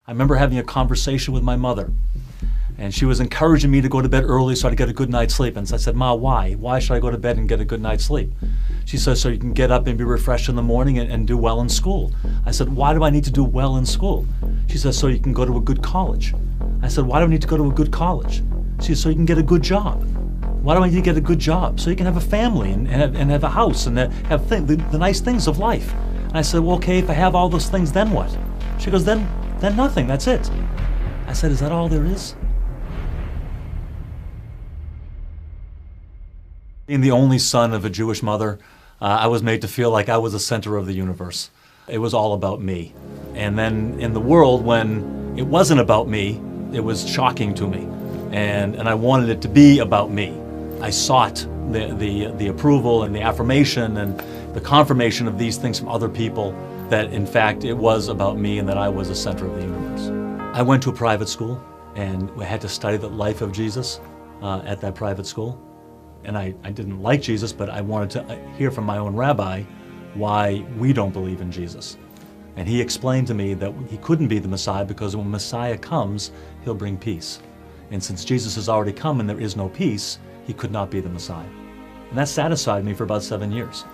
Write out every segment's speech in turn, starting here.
I remember having a conversation with my mother, and she was encouraging me to go to bed early so I'd get a good night's sleep. And so I said, Ma, why? Why should I go to bed and get a good night's sleep? She says, so you can get up and be refreshed in the morning and do well in school. I said, why do I need to do well in school? She says, so you can go to a good college. I said, why do I need to go to a good college? She says, so you can get a good job. Why do I need to get a good job? So you can have a family and have a house and have the nice things of life. And I said, well, okay, if I have all those things, then what? She goes, then nothing, that's it. I said, is that all there is? Being the only son of a Jewish mother, I was made to feel like I was the center of the universe. It was all about me. And then in the world, when it wasn't about me, it was shocking to me. And I wanted it to be about me. I sought the approval and the affirmation and the confirmation of these things from other people, that in fact it was about me and that I was the center of the universe. I went to a private school and we had to study the life of Jesus at that private school. And I didn't like Jesus, but I wanted to hear from my own rabbi why we don't believe in Jesus. And he explained to me that he couldn't be the Messiah because when Messiah comes, he'll bring peace. And since Jesus has already come and there is no peace, he could not be the Messiah. And that satisfied me for about 7 years.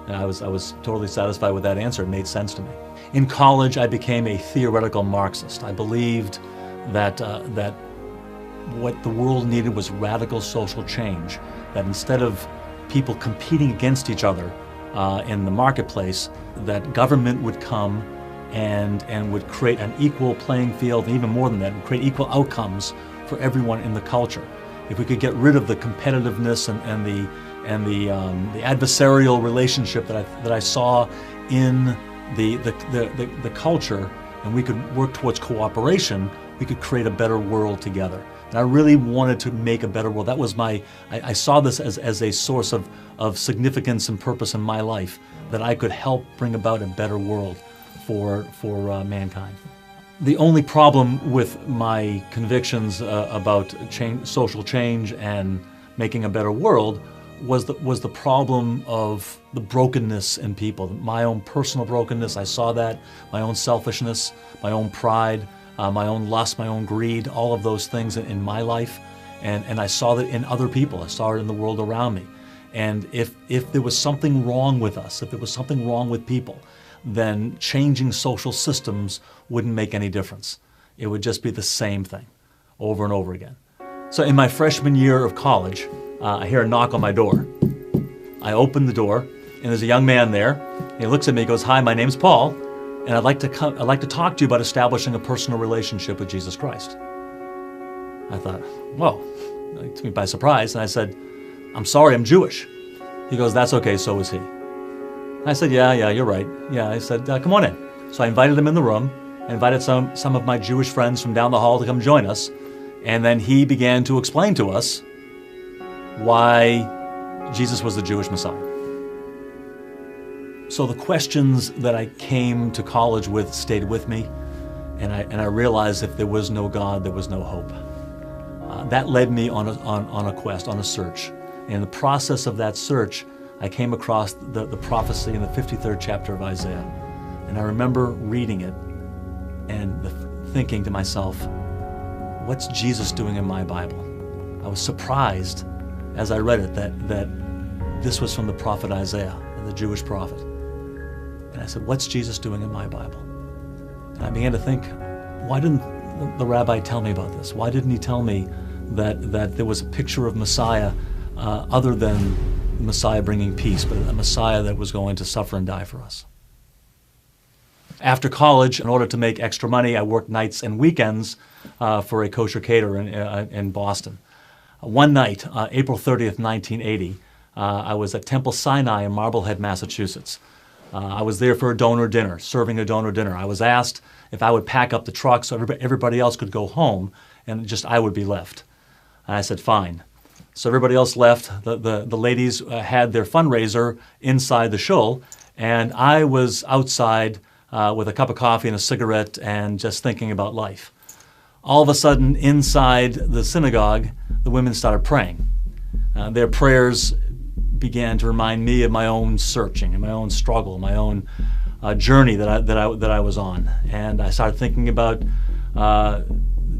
And I was totally satisfied with that answer. It made sense to me. In college, I became a theoretical Marxist. I believed that what the world needed was radical social change, that instead of people competing against each other in the marketplace, that government would come and would create an equal playing field, and even more than that, would create equal outcomes for everyone in the culture. If we could get rid of the competitiveness and the adversarial relationship that I saw in the culture, and we could work towards cooperation, we could create a better world together. And I really wanted to make a better world. That was I saw this as a source of significance and purpose in my life, that I could help bring about a better world for mankind. The only problem with my convictions about social change and making a better world was the problem of the brokenness in people. My own personal brokenness, I saw that, my own selfishness, my own pride, my own lust, my own greed, all of those things in my life. And I saw that in other people. I saw it in the world around me. And if there was something wrong with us, if there was something wrong with people, then changing social systems wouldn't make any difference. It would just be the same thing over and over again. So in my freshman year of college, I hear a knock on my door. I open the door, and there's a young man there. He looks at me and goes, "Hi, my name's Paul, and I'd like to talk to you about establishing a personal relationship with Jesus Christ." I thought, whoa, it took me by surprise, and I said, "I'm sorry, I'm Jewish." He goes, "That's okay, so is he." I said, yeah, you're right. Yeah, I said, come on in. So I invited him in the room. I invited some of my Jewish friends from down the hall to come join us. And then he began to explain to us why Jesus was the Jewish Messiah. So the questions that I came to college with stayed with me. And I realized if there was no God, there was no hope. That led me on a quest, on a search. And in the process of that search, I came across the prophecy in the 53rd chapter of Isaiah. And I remember reading it and thinking to myself, what's Jesus doing in my Bible? I was surprised as I read it that this was from the prophet Isaiah, the Jewish prophet. And I said, what's Jesus doing in my Bible? And I began to think, why didn't the rabbi tell me about this? Why didn't he tell me that there was a picture of Messiah other than the Messiah bringing peace, but a Messiah that was going to suffer and die for us? After college, in order to make extra money, I worked nights and weekends for a kosher caterer in Boston. One night, April 30th, 1980, I was at Temple Sinai in Marblehead, Massachusetts. I was there for a donor dinner, serving a donor dinner. I was asked if I would pack up the truck so everybody else could go home and just I would be left. And I said, fine. So everybody else left. The ladies had their fundraiser inside the shul, and I was outside with a cup of coffee and a cigarette and just thinking about life. All of a sudden, inside the synagogue, the women started praying. Their prayers began to remind me of my own searching and my own struggle, my own journey that I was on. And I started thinking about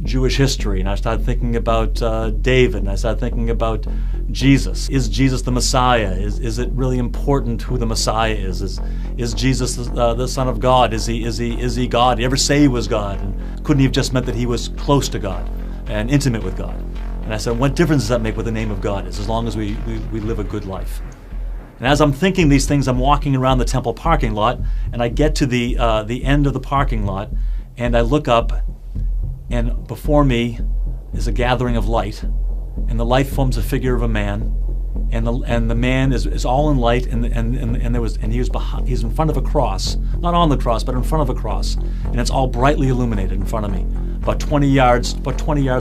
Jewish history, and I started thinking about David, and I started thinking about Jesus. Is Jesus the Messiah? Is it really important who the Messiah is? Is Jesus the Son of God? Is he God? Did he ever say he was God? And couldn't he have just meant that he was close to God and intimate with God? And I said, what difference does that make what the name of God is, as long as we live a good life? And as I'm thinking these things, I'm walking around the temple parking lot, and I get to the end of the parking lot, and I look up, and before me is a gathering of light, and the light forms a figure of a man, and the man is all in light, he's in front of a cross, not on the cross, but in front of a cross, and it's all brightly illuminated in front of me, about 20 yards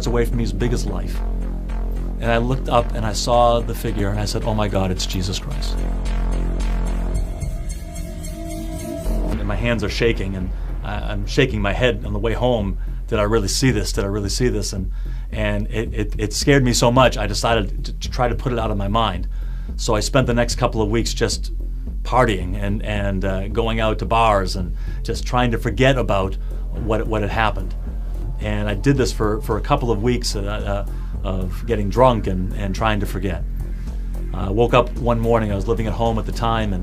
away from me, as big as life. And I looked up and I saw the figure, and I said, "Oh my God, it's Jesus Christ." And my hands are shaking, and I'm shaking my head on the way home. Did I really see this? Did I really see this? And it scared me so much, I decided to try to put it out of my mind. So I spent the next couple of weeks just partying and going out to bars and just trying to forget about what had happened. And I did this for a couple of weeks of getting drunk and trying to forget. I woke up one morning, I was living at home at the time,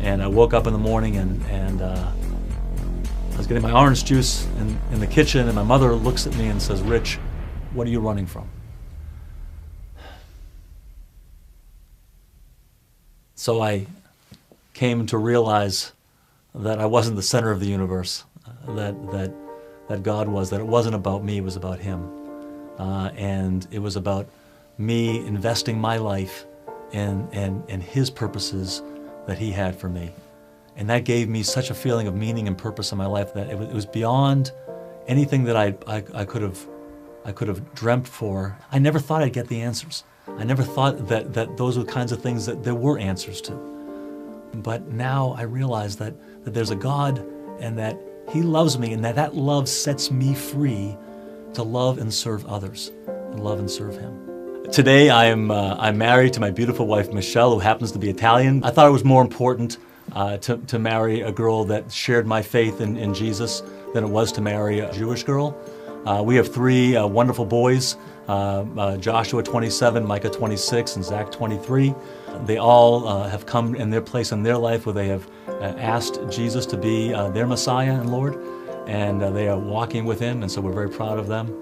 and I woke up in the morning and I was getting my orange juice in the kitchen, and my mother looks at me and says, "Rich, what are you running from?" So I came to realize that I wasn't the center of the universe, that God was, that it wasn't about me, it was about Him. And it was about me investing my life in His purposes that He had for me. And that gave me such a feeling of meaning and purpose in my life that it was beyond anything that I could have dreamt for. I never thought I'd get the answers. I never thought that those were the kinds of things that there were answers to. But now I realize that there's a God, and that He loves me, and that love sets me free to love and serve others, and love and serve Him. Today I'm married to my beautiful wife Michelle, who happens to be Italian. I thought it was more important to marry a girl that shared my faith in Jesus than it was to marry a Jewish girl. We have three wonderful boys, Joshua 27, Micah 26, and Zach 23. They all have come in their place in their life where they have asked Jesus to be their Messiah and Lord, and they are walking with Him, and so we're very proud of them.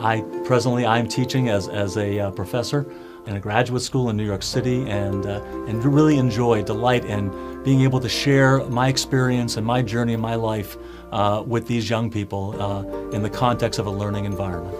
I'm teaching as a professor in a graduate school in New York City, and really delight in being able to share my experience and my journey in my life with these young people in the context of a learning environment.